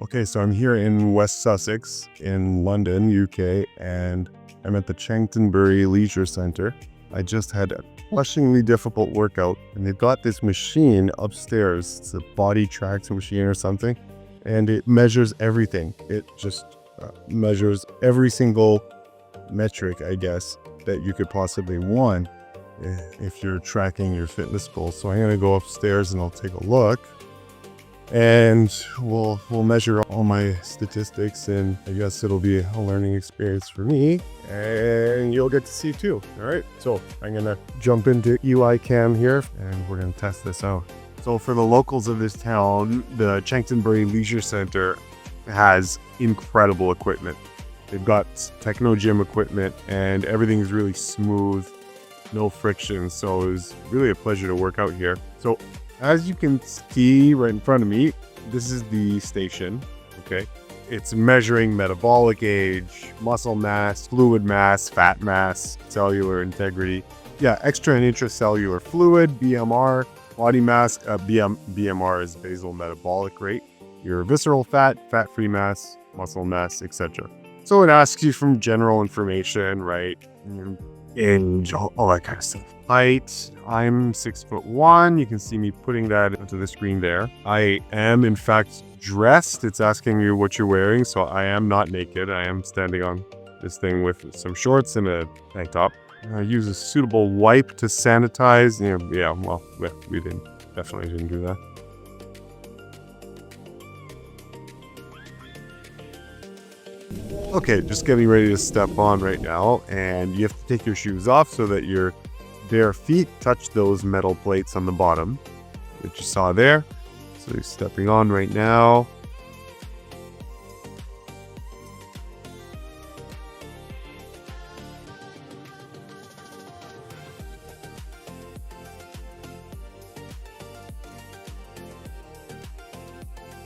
Okay, so I'm here in West Sussex in London, UK, and I'm at the Chanctonbury Leisure Centre. I just had a crushingly difficult workout, and they've got this machine upstairs. It's a body tracks machine or something, and it measures everything. It just measures every single metric, I guess, that you could possibly want if you're tracking your fitness goals. So I'm gonna go upstairs and I'll take a look. And we'll measure all my statistics, and I guess it'll be a learning experience for me, and you'll get to see too. All right, so I'm gonna jump into UI Cam here, and we're gonna test this out. So for the locals of this town, the Chanctonbury Leisure Centre has incredible equipment. They've got techno gym equipment, and everything is really smooth, no friction. So it was really a pleasure to work out here. So as you can see right in front of me, this is the station, okay? It's measuring metabolic age, muscle mass, fluid mass, fat mass, cellular integrity. Yeah, extra and intracellular fluid, BMR, body mass, BMR is basal metabolic rate, your visceral fat, fat-free mass, muscle mass, etc. So it asks you from general information, right? Age, all that kind of stuff. Height, I'm 6'1". You can see me putting that onto the screen there. I am in fact dressed. It's asking you what you're wearing, so I am not naked. I am standing on this thing with some shorts and a tank top. Use a suitable wipe to sanitize. We definitely didn't do that. Okay, just getting ready to step on right now, and you have to take your shoes off so that your bare feet touch those metal plates on the bottom that you saw there. So you're stepping on right now.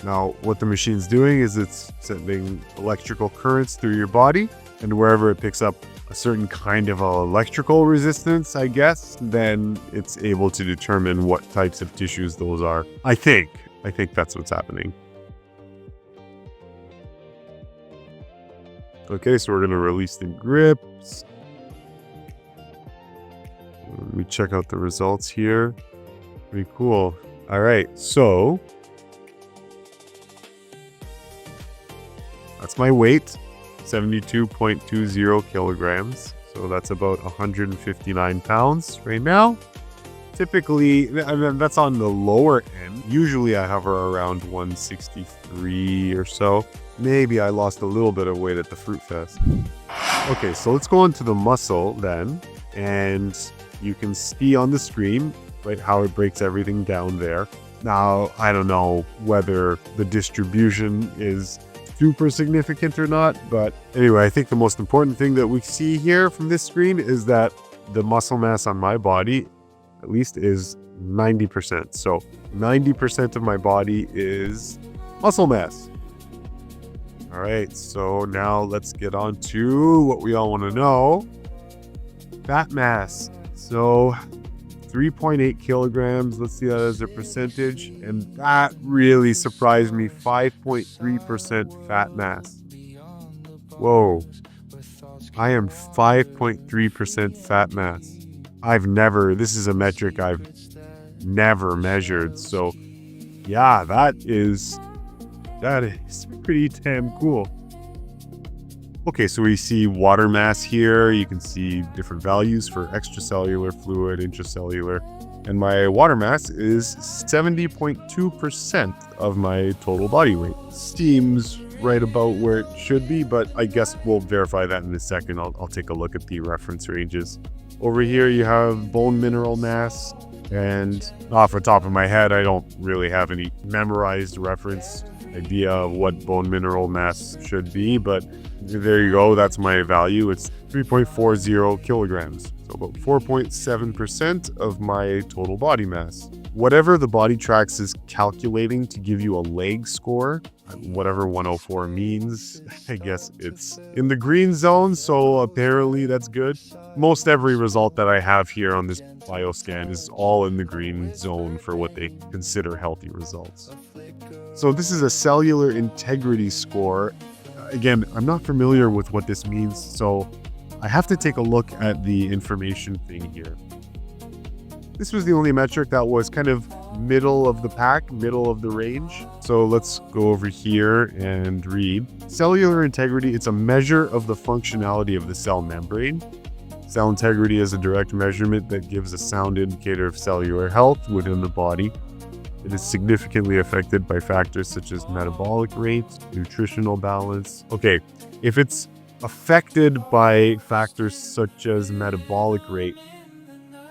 Now, what the machine's doing is it's sending electrical currents through your body, and wherever it picks up a certain kind of electrical resistance, I guess, then it's able to determine what types of tissues those are. I think that's what's happening. Okay, so we're gonna release the grips. Let me check out the results here. Pretty cool. All right, so that's my weight, 72.20 kilograms. So that's about 159 pounds right now. Typically, that's on the lower end. Usually I hover around 163 or so. Maybe I lost a little bit of weight at the Fruit Fest. Okay, so let's go into the muscle then. And you can see on the screen, right, how it breaks everything down there. Now, I don't know whether the distribution is super significant or not, but anyway, I think the most important thing that we see here from this screen is that the muscle mass on my body, at least, is 90%. So 90% of my body is muscle mass. All right, so now let's get on to what we all want to know. Fat mass. So 3.8 kilograms, let's see that as a percentage, and that really surprised me, 5.3% fat mass. Whoa, I am 5.3% fat mass. This is a metric I've never measured, so yeah, that is pretty damn cool. Okay, so we see water mass here. You can see different values for extracellular fluid, intracellular, and my water mass is 70.2% of my total body weight. Seems right about where it should be, but I guess we'll verify that in a second. I'll take a look at the reference ranges. Over here you have bone mineral mass, and off the top of my head, I don't really have any memorized reference idea of what bone mineral mass should be, but there you go. That's my value. It's 3.40 kilograms. So about 4.7% of my total body mass. Whatever the body tracks is calculating to give you a leg score, whatever 104 means, I guess it's in the green zone, so apparently that's good. Most every result that I have here on this bioscan is all in the green zone for what they consider healthy results. So this is a cellular integrity score. Again, I'm not familiar with what this means, so I have to take a look at the information thing here. This was the only metric that was kind of middle of the pack, middle of the range. So let's go over here and read. Cellular integrity, it's a measure of the functionality of the cell membrane. Cell integrity is a direct measurement that gives a sound indicator of cellular health within the body. It is significantly affected by factors such as metabolic rate, nutritional balance. Okay, if it's affected by factors such as metabolic rate,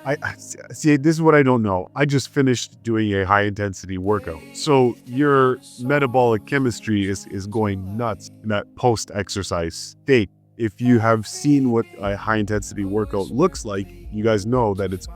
I see, this is what I don't know. I just finished doing a high intensity workout. So your metabolic chemistry is going nuts in that post-exercise state. If you have seen what a high intensity workout looks like, you guys know that it's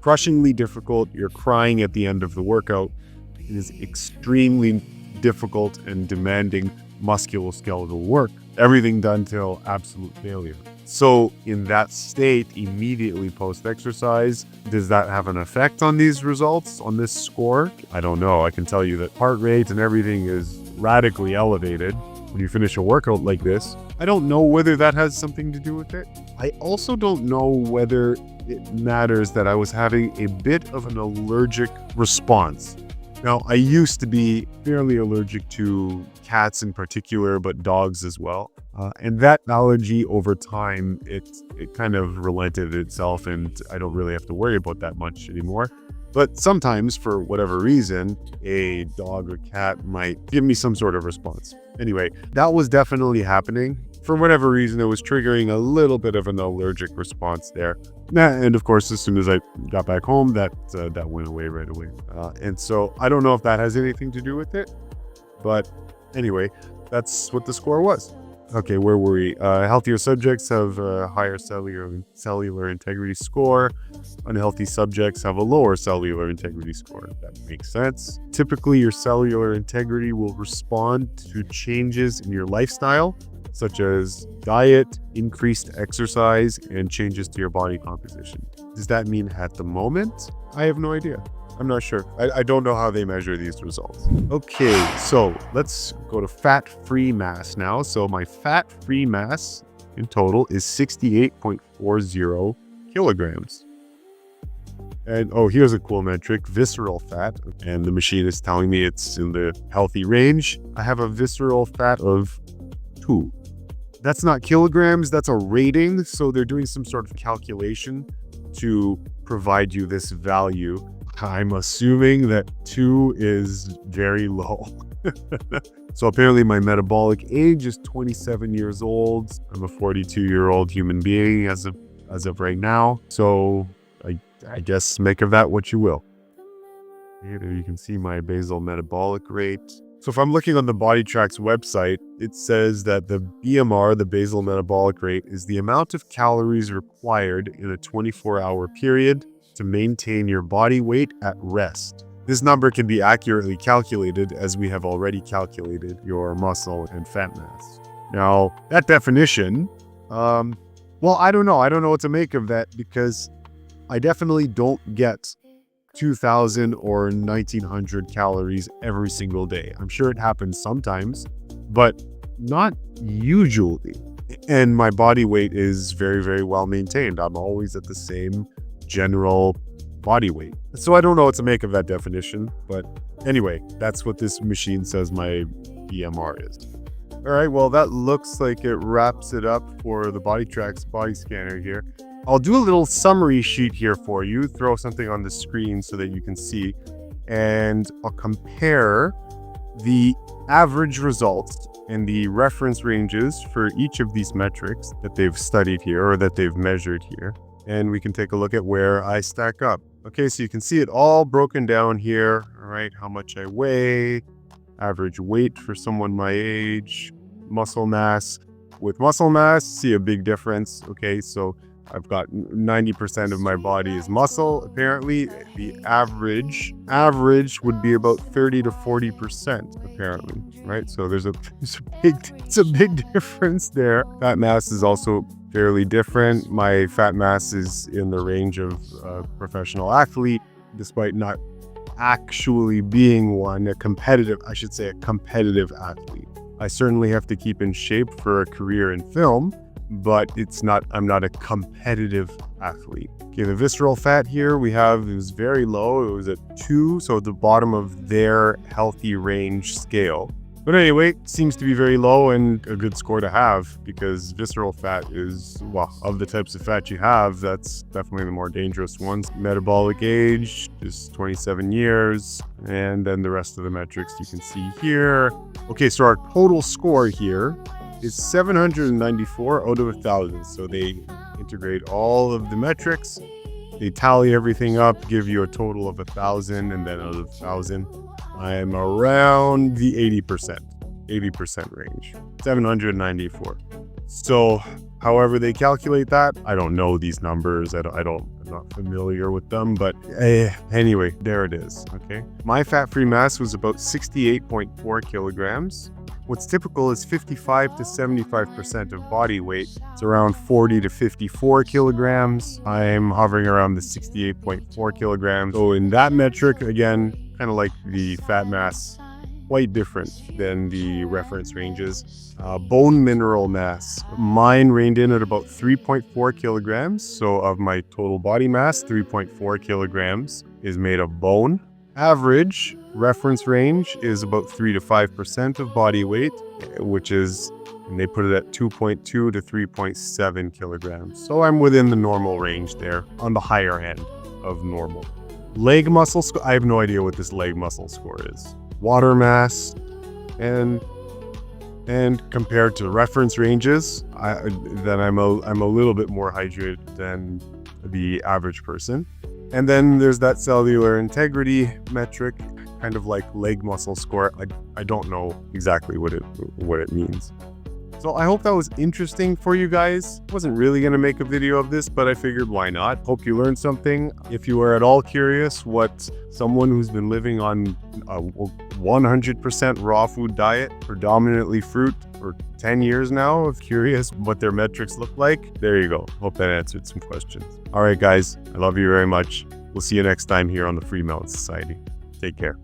crushingly difficult. You're crying at the end of the workout. It is extremely difficult and demanding musculoskeletal work. Everything done till absolute failure. So in that state, immediately post-exercise, does that have an effect on these results, on this score? I don't know. I can tell you that heart rate and everything is radically elevated when you finish a workout like this. I don't know whether that has something to do with it. I also don't know whether it matters that I was having a bit of an allergic response. Now, I used to be fairly allergic to cats in particular, but dogs as well. And that allergy over time, it kind of relented itself, and I don't really have to worry about that much anymore. But sometimes, for whatever reason, a dog or cat might give me some sort of response. Anyway, that was definitely happening. For whatever reason, it was triggering a little bit of an allergic response there. And of course, as soon as I got back home, that went away right away. And so I don't know if that has anything to do with it. But anyway, that's what the score was. Okay, where were we? Healthier subjects have a higher cellular integrity score. Unhealthy subjects have a lower cellular integrity score. That makes sense. Typically, your cellular integrity will respond to changes in your lifestyle, such as diet, increased exercise, and changes to your body composition. Does that mean at the moment? I have no idea. I'm not sure. I don't know how they measure these results. Okay, so let's go to fat-free mass now. So my fat-free mass in total is 68.40 kilograms. And here's a cool metric, visceral fat. And the machine is telling me it's in the healthy range. I have a visceral fat of 2. That's not kilograms, that's a rating. So they're doing some sort of calculation to provide you this value. I'm assuming that 2 is very low. So apparently my metabolic age is 27 years old. I'm a 42-year-old human being as of right now. So I guess make of that what you will. Here you can see my basal metabolic rate. So if I'm looking on the BodyTrack's website, it says that the BMR, the basal metabolic rate, is the amount of calories required in a 24-hour period to maintain your body weight at rest. This number can be accurately calculated as we have already calculated your muscle and fat mass. Now, that definition, well, I don't know. I don't know what to make of that because I definitely don't get 2,000 or 1,900 calories every single day. I'm sure it happens sometimes, but not usually. And my body weight is very, very well maintained. I'm always at the same general body weight. So I don't know what to make of that definition, but anyway, that's what this machine says my BMR is. All right, well, that looks like it wraps it up for the BodyTrack's body scanner here. I'll do a little summary sheet here for you, throw something on the screen so that you can see, and I'll compare the average results and the reference ranges for each of these metrics that they've studied here or that they've measured here. And we can take a look at where I stack up. Okay, so you can see it all broken down here, all right? How much I weigh, average weight for someone my age, muscle mass. With muscle mass, see a big difference. Okay, so I've got 90% of my body is muscle. Apparently, the average would be about 30 to 40%, apparently, right? So there's a big difference there. Fat mass is also fairly different. My fat mass is in the range of a professional athlete, despite not actually being one, a competitive athlete. I certainly have to keep in shape for a career in film, but I'm not a competitive athlete. Okay, the visceral fat here it was very low. It was at 2, so at the bottom of their healthy range scale. But anyway, it seems to be very low and a good score to have, because visceral fat is, well, of the types of fat you have, that's definitely the more dangerous ones. Metabolic age is 27 years, and then the rest of the metrics you can see here. Okay, so our total score here is 794 out of 1,000. So they integrate all of the metrics, they tally everything up, give you a total of 1,000, and then out of 1,000, I'm around the 80% range, 794. So however they calculate that, I don't know these numbers. I'm not familiar with them, but anyway, there it is. Okay. My fat-free mass was about 68.4 kilograms. What's typical is 55 to 75% of body weight. It's around 40 to 54 kilograms. I'm hovering around the 68.4 kilograms. So in that metric, again, kind of like the fat mass, quite different than the reference ranges. Bone mineral mass. Mine reined in at about 3.4 kilograms. So of my total body mass, 3.4 kilograms is made of bone. Average reference range is about 3 to 5% of body weight, which is, and they put it at 2.2 to 3.7 kilograms. So I'm within the normal range there, on the higher end of normal. Leg muscle score, I have no idea what this leg muscle score is. Water mass, and compared to reference ranges, then I'm a little bit more hydrated than the average person. And then there's that cellular integrity metric, kind of like leg muscle score. I don't know exactly what it means. So I hope that was interesting for you guys. I wasn't really going to make a video of this, but I figured why not? Hope you learned something. If you are at all curious what someone who's been living on a 100% raw food diet, predominantly fruit, for 10 years now, if curious what their metrics look like, there you go. Hope that answered some questions. All right, guys, I love you very much. We'll see you next time here on the FreeMelon Society. Take care.